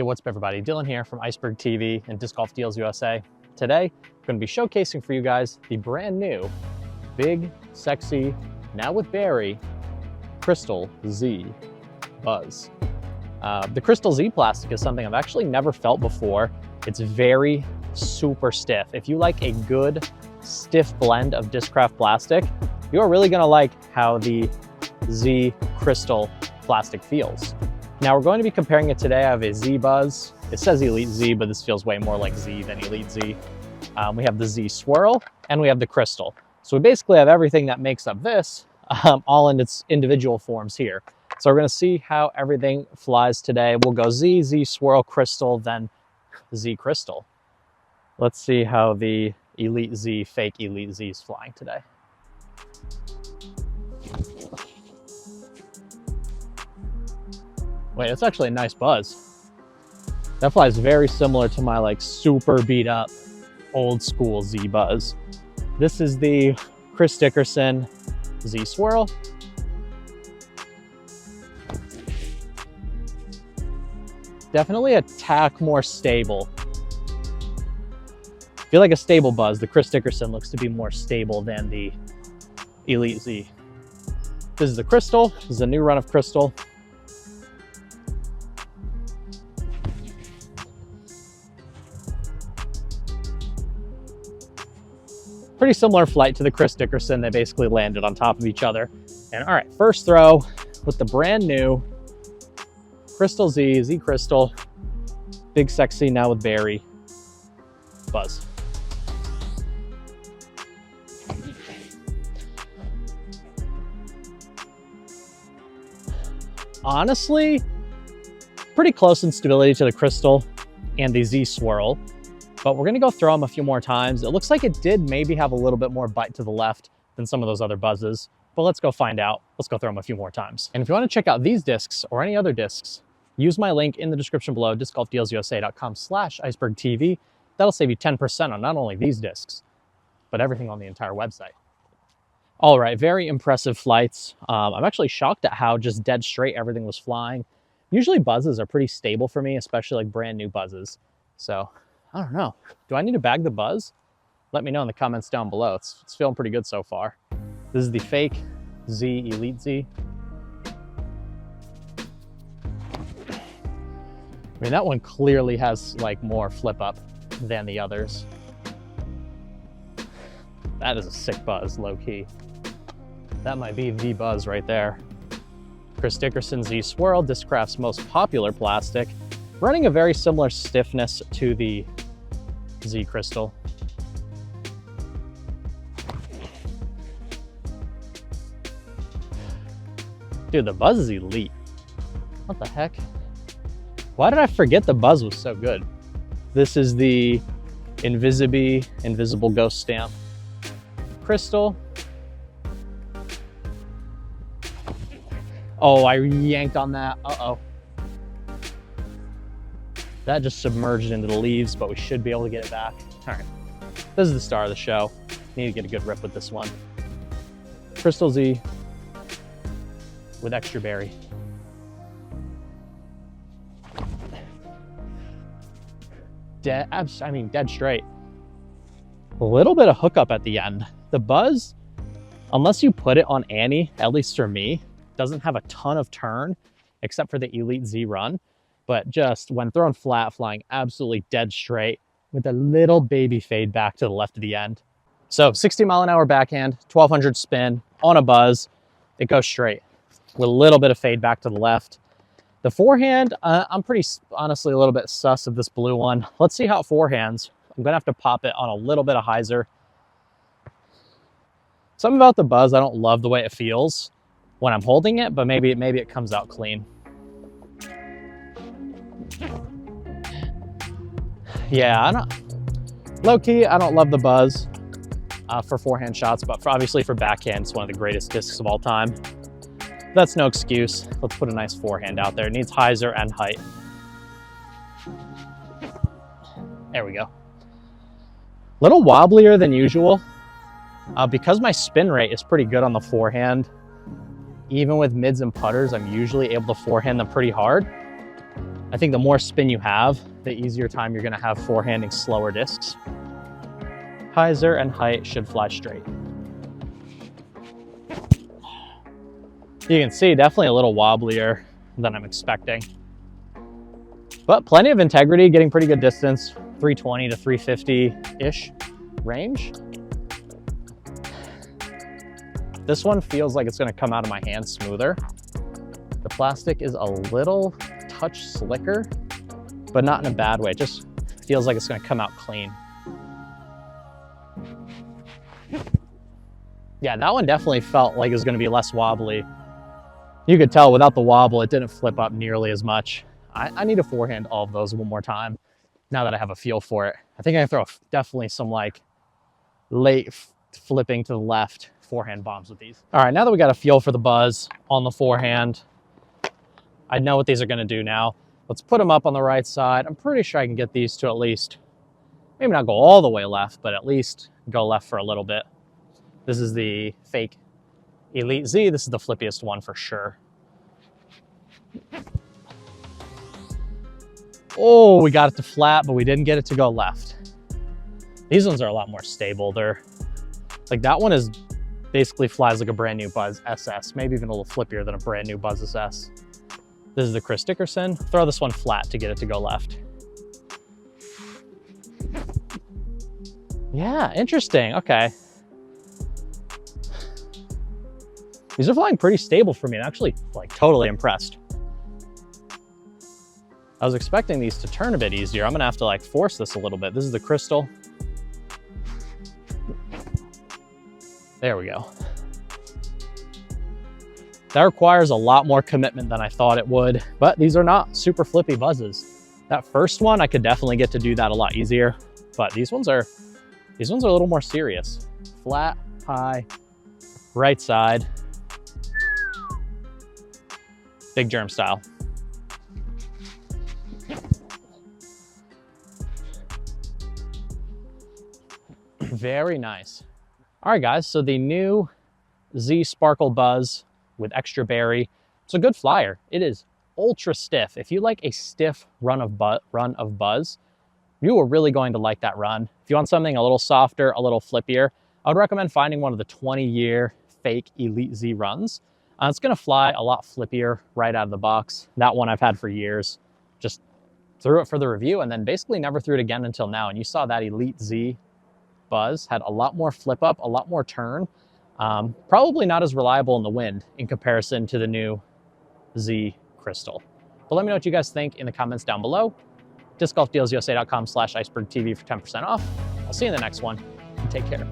what's up everybody? Dylan here from Iceberg TV and Disc Golf Deals USA. Today, I'm going to be showcasing for you guys the brand new, big, sexy, now with berry, Crystal Z BUZZZ. The Crystal Z plastic is something I've actually never felt before. It's very super stiff. If you like a good, stiff blend of Discraft plastic, you're really going to like how the Z Crystal plastic feels. Now we're going to be comparing it today. I have a Z BUZZZ. It says Elite Z, but this feels way more like Z than Elite Z. We have the Z Swirl and we have the Crystal. So we basically have everything that makes up this all in its individual forms here. So we're going to see how everything flies today. We'll go Z, Z Swirl, Crystal, then Z Crystal. Let's see how the Elite Z, fake Elite Z is flying today. Wait, that's actually a nice buzz. That flies very similar to my like super beat up old school Z BUZZZ. This is the Chris Dickerson Z Swirl. Definitely a tack more stable. I feel like a stable buzz. The Chris Dickerson looks to be more stable than the Elite Z. This is the Crystal. This is a new run of Crystal. Pretty similar flight to the Chris Dickerson. They basically landed on top of each other. And all right, first throw with the brand new Crystal Z, Z Crystal, big sexy now with berry, BUZZZ. Honestly, pretty close in stability to the Crystal and the Z Swirl. But we're gonna go throw them a few more times. It looks like it did maybe have a little bit more bite to the left than some of those other BUZZZs, but let's go find out. Let's go throw them a few more times. And if you wanna check out these discs or any other discs, use my link in the description below, discgolfdealsusa.com/icebergtv. That'll save you 10% on not only these discs, but everything on the entire website. All right, very impressive flights. I'm actually shocked at how just dead straight everything was flying. Usually BUZZZs are pretty stable for me, especially like brand new BUZZZs. So, I don't know. Do I need to bag the BUZZZ? Let me know in the comments down below. It's feeling pretty good so far. This is the fake Z Elite Z. I mean, that one clearly has like more flip up than the others. That is a sick buzz, low key. That might be the BUZZZ right there. Chris Dickerson Z Swirl, Discraft's most popular plastic, running a very similar stiffness to the Z Crystal. Dude, the BUZZZ is elite. What the heck? Why did I forget the BUZZZ was so good? This is the Invisible Ghost Stamp Crystal. Oh, I yanked on that. Uh-oh. That just submerged into the leaves, but we should be able to get it back. All right, this is the star of the show. Need to get a good rip with this one. Crystal Z with extra berry. Dead straight. A little bit of hookup at the end. The BUZZZ, unless you put it on Annie, at least for me, doesn't have a ton of turn, except for the Elite Z run. But just when thrown flat, flying absolutely dead straight with a little baby fade back to the left of the end. So 60-mile-an-hour backhand, 1200 spin on a BUZZZ, it goes straight with a little bit of fade back to the left. The forehand, I'm pretty honestly a little bit sus of this blue one. Let's see how it forehands. I'm gonna have to pop it on a little bit of hyzer. Something about the BUZZZ, I don't love the way it feels when I'm holding it, but maybe it comes out clean. Yeah, low-key, I don't love the BUZZZ for forehand shots, but obviously for backhand, it's one of the greatest discs of all time. That's no excuse. Let's put a nice forehand out there. It needs hyzer and height. There we go. Little wobblier than usual. Because my spin rate is pretty good on the forehand, even with mids and putters, I'm usually able to forehand them pretty hard. I think the more spin you have, the easier time you're gonna have forehanding slower discs. Hyzer and height should fly straight. You can see definitely a little wobblier than I'm expecting. But plenty of integrity, getting pretty good distance, 320 to 350-ish range. This one feels like it's gonna come out of my hand smoother. The plastic is a little touch slicker, but not in a bad way. It just feels like it's gonna come out clean. Yeah, that one definitely felt like it was gonna be less wobbly. You could tell without the wobble, it didn't flip up nearly as much. I need to forehand all of those one more time now that I have a feel for it. I think I can throw definitely some like late flipping to the left forehand bombs with these. All right, now that we got a feel for the buzz on the forehand, I know what these are gonna do now. Let's put them up on the right side. I'm pretty sure I can get these to at least, maybe not go all the way left, but at least go left for a little bit. This is the fake Elite Z. This is the flippiest one for sure. Oh, we got it to flat, but we didn't get it to go left. These ones are a lot more stable. They're like, that one is basically flies like a brand new BUZZZ SS, maybe even a little flippier than a brand new BUZZZ SS. This is the Chris Dickerson. Throw this one flat to get it to go left. Yeah, interesting, okay. These are flying pretty stable for me. I'm actually like totally impressed. I was expecting these to turn a bit easier. I'm gonna have to like force this a little bit. This is the Crystal. There we go. That requires a lot more commitment than I thought it would, but these are not super flippy buzzes. That first one, I could definitely get to do that a lot easier, but these ones are a little more serious. Flat, high, right side. Big germ style. Very nice. All right, guys, so the new Z Sparkle Buzz with extra berry. It's a good flyer. It is ultra stiff. If you like a stiff run of Buzz, you are really going to like that run. If you want something a little softer, a little flippier, I would recommend finding one of the 20-year fake Elite Z runs. It's gonna fly a lot flippier right out of the box. That one I've had for years. Just threw it for the review and then basically never threw it again until now. And you saw that Elite Z Buzz had a lot more flip up, a lot more turn. Probably not as reliable in the wind in comparison to the new Z Crystal. But let me know what you guys think in the comments down below. DiscGolfDealsUSA.com/icebergtv for 10% off. I'll see you in the next one, and take care.